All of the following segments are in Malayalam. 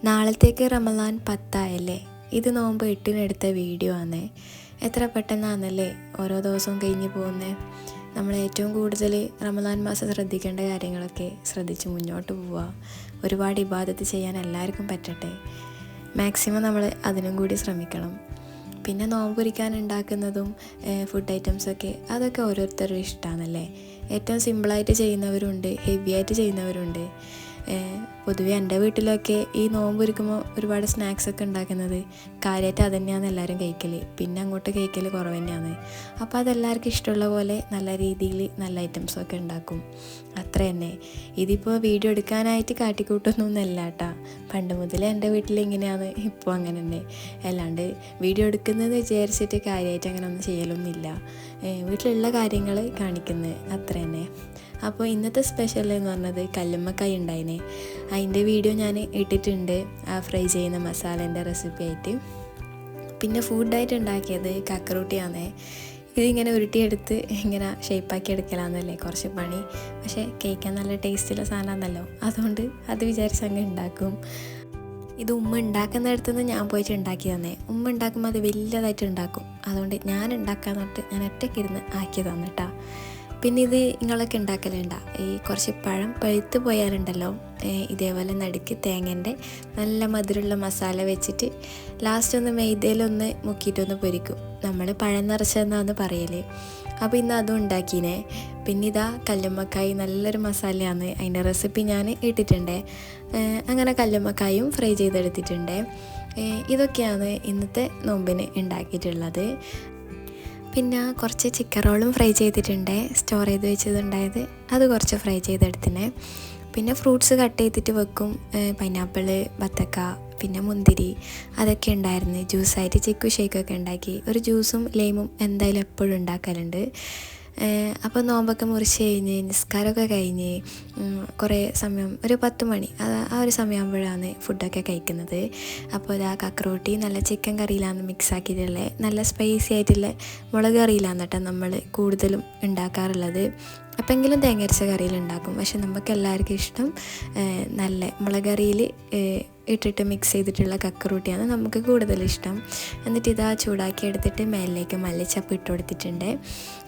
നാളത്തേക്ക് റമദാൻ 10 ആയല്ലേ. ഇത് നോമ്പ് 8-ന് എടുത്ത വീഡിയോ ആണ്. എത്ര പെട്ടെന്നാണല്ലേ ഓരോ ദിവസവും കഴിഞ്ഞ് പോകുന്നത്. നമ്മൾ ഏറ്റവും കൂടുതൽ റമദാൻ മാസം ശ്രദ്ധിക്കേണ്ട കാര്യങ്ങളൊക്കെ ശ്രദ്ധിച്ച് മുന്നോട്ട് പോവുക. ഒരുപാട് ഇബാദത്ത് ചെയ്യാൻ എല്ലാവർക്കും പറ്റട്ടെ. മാക്സിമം നമ്മൾ അതിനും കൂടി ശ്രമിക്കണം. പിന്നെ നോമ്പൊരിക്കാൻ ഉണ്ടാക്കുന്നതും ഫുഡ് ഐറ്റംസൊക്കെ അതൊക്കെ ഓരോരുത്തരുടെ ഇഷ്ടമാണല്ലേ. ഏറ്റവും സിമ്പിളായിട്ട് ചെയ്യുന്നവരുണ്ട്, ഹെവി ആയിട്ട് ചെയ്യുന്നവരുണ്ട്. പൊതുവെ എൻ്റെ വീട്ടിലൊക്കെ ഈ നോമ്പൊരിക്കുമ്പോൾ ഒരുപാട് സ്നാക്സൊക്കെ ഉണ്ടാക്കുന്നത് കാര്യമായിട്ട് അത് തന്നെയാണ് എല്ലാവരും കഴിക്കൽ. പിന്നെ അങ്ങോട്ട് കഴിക്കൽ കുറവ് തന്നെയാണ്. അപ്പോൾ അതെല്ലാവർക്കും ഇഷ്ടമുള്ള പോലെ നല്ല രീതിയിൽ നല്ല ഐറ്റംസൊക്കെ ഉണ്ടാക്കും, അത്ര തന്നെ. ഇതിപ്പോൾ വീഡിയോ എടുക്കാനായിട്ട് കാട്ടിക്കൂട്ടൊന്നുമല്ല കേട്ടോ. പണ്ട് മുതലേ എൻ്റെ വീട്ടിൽ ഇങ്ങനെയാണ്, ഇപ്പോൾ അങ്ങനെ തന്നെ. അല്ലാണ്ട് വീഡിയോ എടുക്കുന്നത് വിചാരിച്ചിട്ട് കാര്യമായിട്ട് അങ്ങനെ ഒന്നും ചെയ്യലൊന്നുമില്ല. വീട്ടിലുള്ള കാര്യങ്ങൾ കാണിക്കുന്നത് അത്ര തന്നെ. അപ്പോൾ ഇന്നത്തെ സ്പെഷ്യൽ എന്ന് പറഞ്ഞത് കല്ലുമ്മക്കായ ഉണ്ടായിന്. അതിൻ്റെ വീഡിയോ ഞാൻ ഇട്ടിട്ടുണ്ട്, ആ ഫ്രൈ ചെയ്യുന്ന മസാലേൻ്റെ റെസിപ്പി ആയിട്ട്. പിന്നെ ഫുഡായിട്ട് ഉണ്ടാക്കിയത് കക്കറൂട്ടിയാണ്. ഇതിങ്ങനെ ഉരുട്ടിയെടുത്ത് ഇങ്ങനെ ഷേപ്പാക്കി എടുക്കലാന്നല്ലേ കുറച്ച് പണി. പക്ഷേ കഴിക്കാൻ നല്ല ടേസ്റ്റുള്ള സാധനമാണല്ലോ, അതുകൊണ്ട് അത് വിചാരിച്ച് അങ്ങ് ഉണ്ടാക്കും. ഇത് ഉമ്മ ഉണ്ടാക്കുന്നിടത്തുനിന്ന് ഞാൻ പോയിട്ട് ഉണ്ടാക്കി തന്നെ. ഉമ്മ ഉണ്ടാക്കുമ്പോൾ അത് വലിയതായിട്ട് ഉണ്ടാക്കും, അതുകൊണ്ട് ഞാൻ ഉണ്ടാക്കാൻ തൊട്ട് ഞാൻ ഒറ്റയ്ക്കിരുന്ന് ആക്കി തന്നിട്ടാ. പിന്നെ ഇത് നിങ്ങളൊക്കെ ഉണ്ടാക്കലുണ്ട? ഈ കുറച്ച് പഴം പഴുത്ത് പോയാലുണ്ടല്ലോ, ഇതേപോലെ നടുക്ക് തേങ്ങൻ്റെ നല്ല മധുരമുള്ള മസാല വെച്ചിട്ട് ലാസ്റ്റ് ഒന്ന് മെയ്തയിലൊന്ന് മുക്കിയിട്ടൊന്ന് പൊരിക്കും. നമ്മൾ പഴം നിറച്ചതെന്നാന്ന് പറയൽ. അപ്പോൾ ഇന്ന് അതും ഉണ്ടാക്കിനെ. പിന്നെ ഇതാ കല്ലുമ്മക്കായ് നല്ലൊരു മസാലയാണ്, അതിൻ്റെ റെസിപ്പി ഞാൻ ഇട്ടിട്ടുണ്ട്. അങ്ങനെ കല്ലുമ്മക്കായും ഫ്രൈ ചെയ്തെടുത്തിട്ടുണ്ട്. ഇതൊക്കെയാണ് ഇന്നത്തെ നോമ്പിന് ഉണ്ടാക്കിയിട്ടുള്ളത്. പിന്നെ കുറച്ച് ചിക്കൻ റോളും ഫ്രൈ ചെയ്തിട്ടുണ്ട്, സ്റ്റോർ ചെയ്ത് വെച്ചതുണ്ടായത്, അത് കുറച്ച് ഫ്രൈ ചെയ്തെടുത്തിന്. പിന്നെ ഫ്രൂട്ട്സ് കട്ട് ചെയ്തിട്ട് വെക്കും, പൈനാപ്പിൾ, ബത്തക്ക, പിന്നെ മുന്തിരി, അതൊക്കെ ഉണ്ടായിരുന്നു. ജ്യൂസായിട്ട് ചിക്കു ഷേക്കൊക്കെ ഉണ്ടാക്കി. ഒരു ജ്യൂസും ലൈമും എന്തായാലും എപ്പോഴും ഉണ്ടാക്കലുണ്ട്. അപ്പോൾ നോമ്പൊക്കെ മുറിച്ച് കഴിഞ്ഞ് നിസ്കാരമൊക്കെ കഴിഞ്ഞ് കുറേ സമയം, ഒരു 10 മണി ആ ഒരു സമയമാകുമ്പോഴാണ് ഫുഡൊക്കെ കഴിക്കുന്നത്. അപ്പോൾ ഇതാ കക്കറോട്ടി നല്ല ചിക്കൻ കറിയിലാണ് മിക്സ് ആക്കിയിട്ടുള്ളത്. നല്ല സ്പൈസി ആയിട്ടുള്ള മുളക് കറിയിലാണ് കേട്ടോ നമ്മൾ കൂടുതലും ഉണ്ടാക്കാറുള്ളത്. അപ്പോഴെങ്കിലും തേങ്ങ അരച്ച കറിയിൽ ഉണ്ടാക്കും, പക്ഷെ നമുക്ക് എല്ലാവർക്കും ഇഷ്ടം നല്ല മുളക് കറിയിൽ ഇട്ടിട്ട് മിക്സ് ചെയ്തിട്ടുള്ള കക്കറൂട്ടിയാണ് നമുക്ക് കൂടുതലിഷ്ടം. എന്നിട്ട് ഇതാ ചൂടാക്കി എടുത്തിട്ട് മേലിലേക്ക് മല്ലിച്ചപ്പ് ഇട്ട് കൊടുത്തിട്ടുണ്ട്.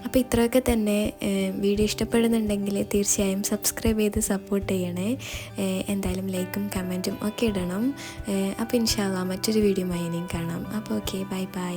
അപ്പോൾ ഇത്രയൊക്കെ തന്നെ. വീഡിയോ ഇഷ്ടപ്പെടുന്നുണ്ടെങ്കിൽ തീർച്ചയായും സബ്സ്ക്രൈബ് ചെയ്ത് സപ്പോർട്ട് ചെയ്യണേ. എന്തായാലും ലൈക്കും കമൻറ്റും ഒക്കെ ഇടണം. അപ്പോൾ ഇൻഷാ അല്ലാഹ് മറ്റൊരു വീഡിയോയുമായി ഇനിയും കാണാം. അപ്പോൾ ഓക്കെ, ബൈ ബൈ.